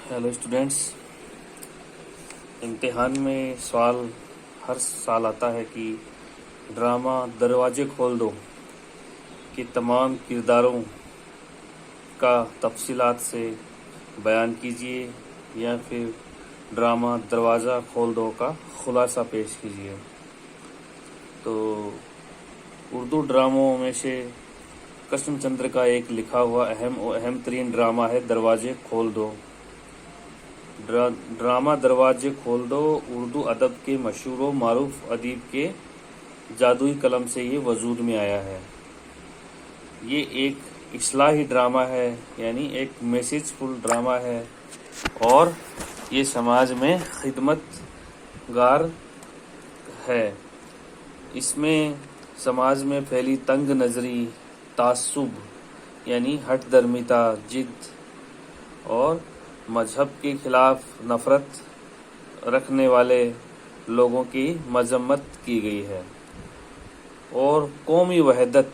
Hello students, इम्तिहान में सवाल हर साल आता है कि ड्रामा दरवाजे खोल दो के तमाम किरदारों का तफसीलात से बयान कीजिए या फिर ड्रामा दरवाज़ा खोल दो का खुलासा पेश कीजिए। तो उर्दू ड्रामों में से कृष्ण चंद्र का एक लिखा हुआ अहम तरीन ड्रामा है दरवाजे खोल दो। ड्रामा दरवाजे खोल दो उर्दू अदब के मशहूर व मारूफ अदीब के जादुई कलम से ये वजूद में आया है। ये एक इस्लाही ड्रामा है, यानी एक मैसेजफुल ड्रामा है और ये समाज में खिदमतगार है। इसमें समाज में फैली तंग नज़री, तासुब यानी हट दर्मिता, जिद और मजहब के खिलाफ नफरत रखने वाले लोगों की मजम्मत की गई है और कौमी वहदत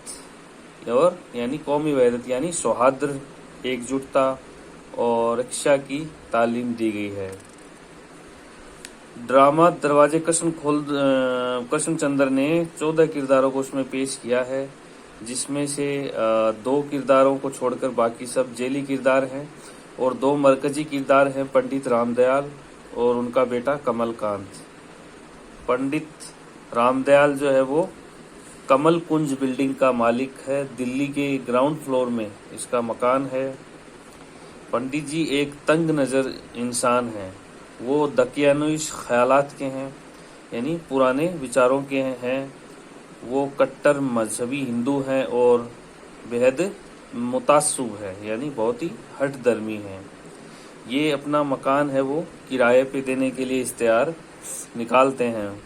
यानी सौहार्द, एकजुटता और रक्षा की तालीम दी गई है। ड्रामा दरवाजे कृष्ण चंद्र ने 14 किरदारों को उसमें पेश किया है, जिसमें से 2 किरदारों को छोड़कर बाकी सब जेली किरदार हैं और 2 मरकजी किरदार हैं, पंडित रामदयाल और उनका बेटा कमलकांत। पंडित रामदयाल जो है वो कमल कुंज बिल्डिंग का मालिक है, दिल्ली के ग्राउंड फ्लोर में इसका मकान है। पंडित जी एक तंग नज़र इंसान हैं, वो दकियानुश ख्यालात के हैं, यानी पुराने विचारों के हैं। वो कट्टर मजहबी हिंदू हैं और बेहद मुतासुब है, यानी बहुत ही हट दर्मी है। ये अपना मकान है वो किराए पे देने के लिए इश्तेहार निकालते हैं,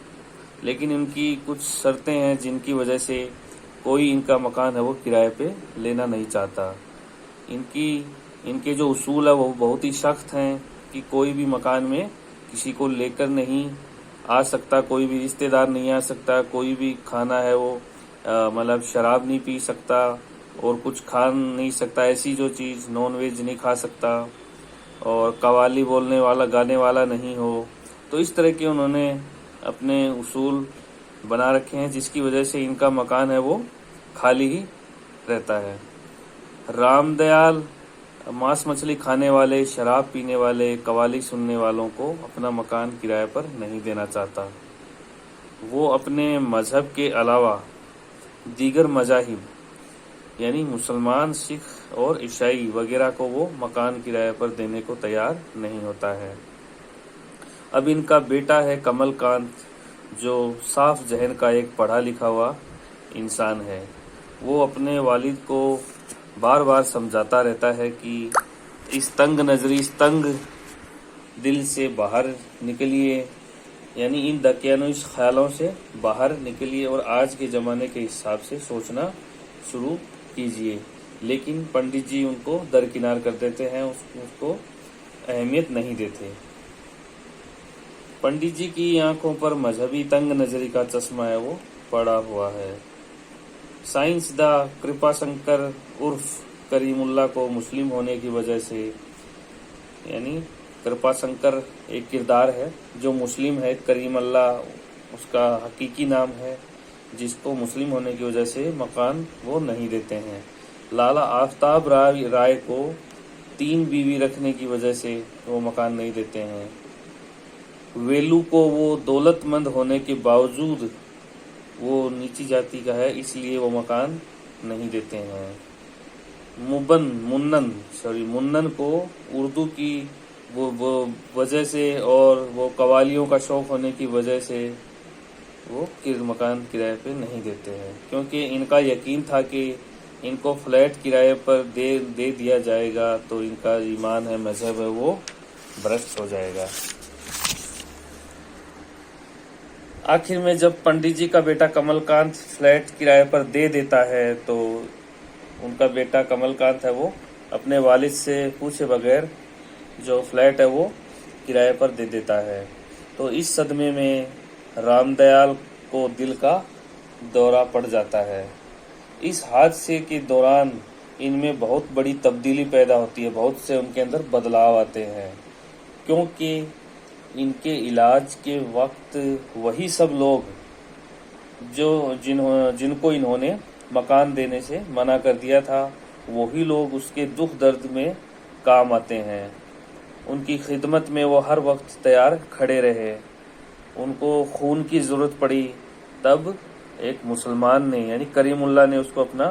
लेकिन इनकी कुछ शर्तें हैं जिनकी वजह से कोई इनका मकान है वो किराए पे लेना नहीं चाहता। इनके जो उसूल है वो बहुत ही सख्त हैं कि कोई भी मकान में किसी को लेकर नहीं आ सकता, कोई भी रिश्तेदार नहीं आ सकता, कोई भी खाना है वो मतलब शराब नहीं पी सकता और कुछ खा नहीं सकता, ऐसी जो चीज़ नॉन वेज नहीं खा सकता, और कवाली बोलने वाला गाने वाला नहीं हो। तो इस तरह के उन्होंने अपने उसूल बना रखे हैं, जिसकी वजह से इनका मकान है वो खाली ही रहता है। रामदयाल मांस मछली खाने वाले, शराब पीने वाले, कवाली सुनने वालों को अपना मकान किराए पर नहीं देना चाहता। वो अपने मजहब के अलावा दीगर मजाहिब यानी मुसलमान, सिख और ईसाई वगैरह को वो मकान किराए पर देने को तैयार नहीं होता है। अब इनका बेटा है कमलकांत, जो साफ जहन का एक पढ़ा लिखा हुआ इंसान है। वो अपने वालिद को बार बार समझाता रहता है कि इस तंग नज़री, इस तंग दिल से बाहर निकलिए, यानी इन दकियानुश ख्यालों से बाहर निकलिए और आज के ज़माने के हिसाब से सोचना शुरू कीजिए। लेकिन पंडित जी उनको दरकिनार कर देते हैं, उसको अहमियत नहीं देते। पंडित जी की आंखों पर मजहबी तंग नज़री का चश्मा है वो पड़ा हुआ है। साइंसदा कृपाशंकर उर्फ करीमुल्ला को मुस्लिम होने की वजह से, यानी कृपाशंकर एक किरदार है जो मुस्लिम है, करीमुल्ला उसका हकीकी नाम है, जिसको मुस्लिम होने की वजह से मकान वो नहीं देते हैं। लाला आफ्ताब राय को 3 बीवी रखने की वजह से वो मकान नहीं देते हैं। वेलू को वो दौलतमंद होने के बावजूद वो नीची जाति का है, इसलिए वो मकान नहीं देते हैं। मुन्नन को उर्दू की वो वजह से और वो कवालियों का शौक होने की वजह से वो मकान किराए पे नहीं देते हैं, क्योंकि इनका यकीन था कि इनको फ्लैट किराए पर दे दिया जाएगा तो इनका ईमान है, मजहब है, वो भ्रष्ट हो जाएगा। आखिर में जब पंडित जी का बेटा कमलकांत फ्लैट किराए पर दे देता है तो उनका बेटा कमलकांत है वो अपने वालिद से पूछे बगैर जो फ्लैट है वो किराए पर दे देता है। तो इस सदमे में रामदयाल को दिल का दौरा पड़ जाता है। इस हादसे के दौरान इनमें बहुत बड़ी तब्दीली पैदा होती है, बहुत से उनके अंदर बदलाव आते हैं। क्योंकि इनके इलाज के वक्त वही सब लोग जिनको इन्होंने मकान देने से मना कर दिया था, वही लोग उसके दुख दर्द में काम आते हैं। उनकी खिदमत में वो हर वक्त तैयार खड़े रहे। उनको खून की ज़रूरत पड़ी तब एक मुसलमान ने यानी करीमुल्लाह ने उसको अपना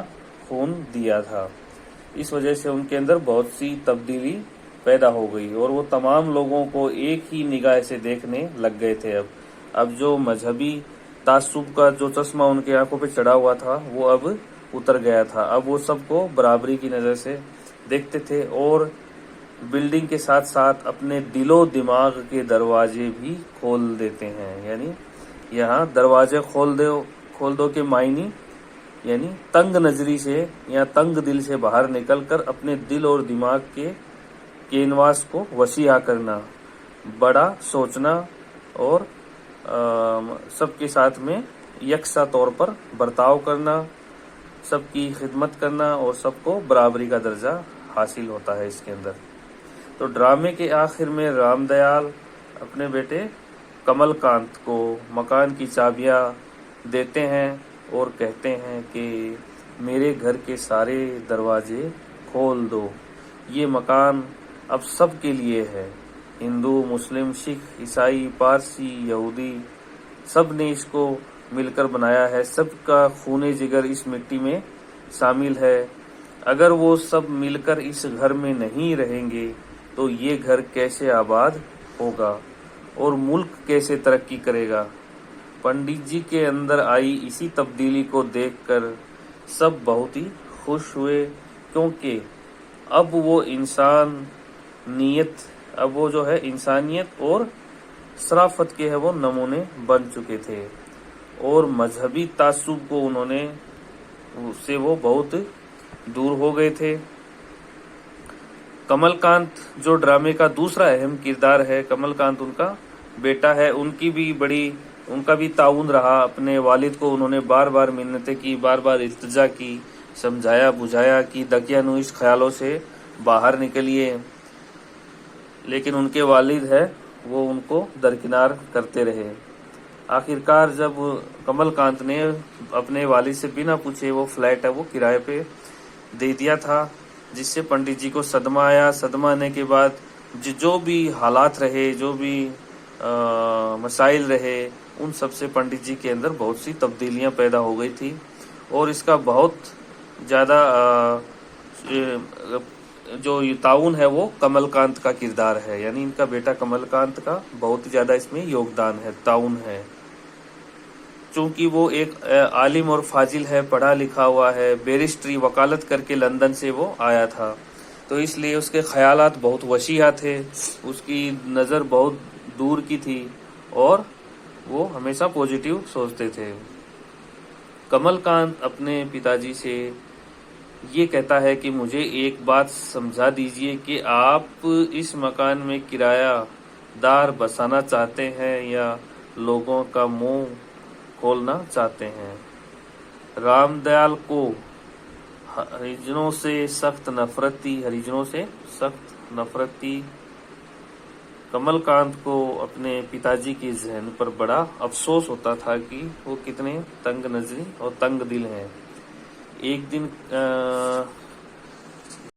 खून दिया था। इस वजह से उनके अंदर बहुत सी तब्दीली पैदा हो गई और वो तमाम लोगों को एक ही निगाह से देखने लग गए थे। अब जो मजहबी तासुब का जो चश्मा उनके आंखों पे चढ़ा हुआ था वो अब उतर गया था। अब वो सबको बराबरी की नज़र से देखते थे और बिल्डिंग के साथ साथ अपने दिलो दिमाग के दरवाजे भी खोल देते हैं। यानी यहाँ दरवाजे खोल दो के मायनी यानी तंग नजरी से या तंग दिल से बाहर निकलकर अपने दिल और दिमाग के कैनवास को वसीआ करना, बड़ा सोचना और सबके साथ में यकसा तौर पर बर्ताव करना, सबकी खिदमत करना और सबको बराबरी का दर्जा हासिल होता है इसके अंदर। तो ड्रामे के आखिर में रामदयाल अपने बेटे कमलकांत को मकान की चाबियां देते हैं और कहते हैं कि मेरे घर के सारे दरवाजे खोल दो, ये मकान अब सब के लिए है। हिंदू, मुस्लिम, सिख, ईसाई, पारसी, यहूदी सब ने इसको मिलकर बनाया है। सबका खूने जिगर इस मिट्टी में शामिल है। अगर वो सब मिलकर इस घर में नहीं रहेंगे तो ये घर कैसे आबाद होगा और मुल्क कैसे तरक्की करेगा। पंडित जी के अंदर आई इसी तब्दीली को देखकर सब बहुत ही खुश हुए, क्योंकि अब वो इंसानियत और शराफत के है वो नमूने बन चुके थे और मजहबी तासुब को उससे वो बहुत दूर हो गए थे। कमलकांत जो ड्रामे का दूसरा अहम किरदार है, कमलकांत उनका बेटा है, उनका भी ताउन रहा। अपने वालिद को उन्होंने बार बार मिन्नतें की, बार बार इल्तिजा की, समझाया बुझाया कि दकियानुश ख्यालों से बाहर निकलिए, लेकिन उनके वालिद है वो उनको दरकिनार करते रहे। आखिरकार जब कमलकांत ने अपने वालिद से बिना पूछे वो फ्लैट है वो किराए पे दे दिया था, जिससे पंडित जी को सदमा आया। सदमा आने के बाद जो भी हालात रहे, जो भी मसाइल रहे, उन सब से पंडित जी के अंदर बहुत सी तब्दीलियां पैदा हो गई थी और इसका बहुत ज़्यादा जो ताउन है वो कमलकांत का किरदार है। यानी इनका बेटा कमलकांत का बहुत ही ज़्यादा इसमें योगदान है, ताउन है। चूंकि वो एक आलिम और फाजिल है, पढ़ा लिखा हुआ है, बैरिस्ट्री वकालत करके लंदन से वो आया था, तो इसलिए उसके ख्यालात बहुत वसीआ थे, उसकी नज़र बहुत दूर की थी और वो हमेशा पॉजिटिव सोचते थे। कमलकांत अपने पिताजी से ये कहता है कि मुझे एक बात समझा दीजिए कि आप इस मकान में किरायादार बसाना चाहते हैं या लोगों का मुंह खोलना चाहते हैं। रामदयाल को हरिजनों से सख्त नफरत थी। कमलकांत को अपने पिताजी के जहन पर बड़ा अफसोस होता था कि वो कितने तंग नजरी और तंग दिल हैं। एक दिन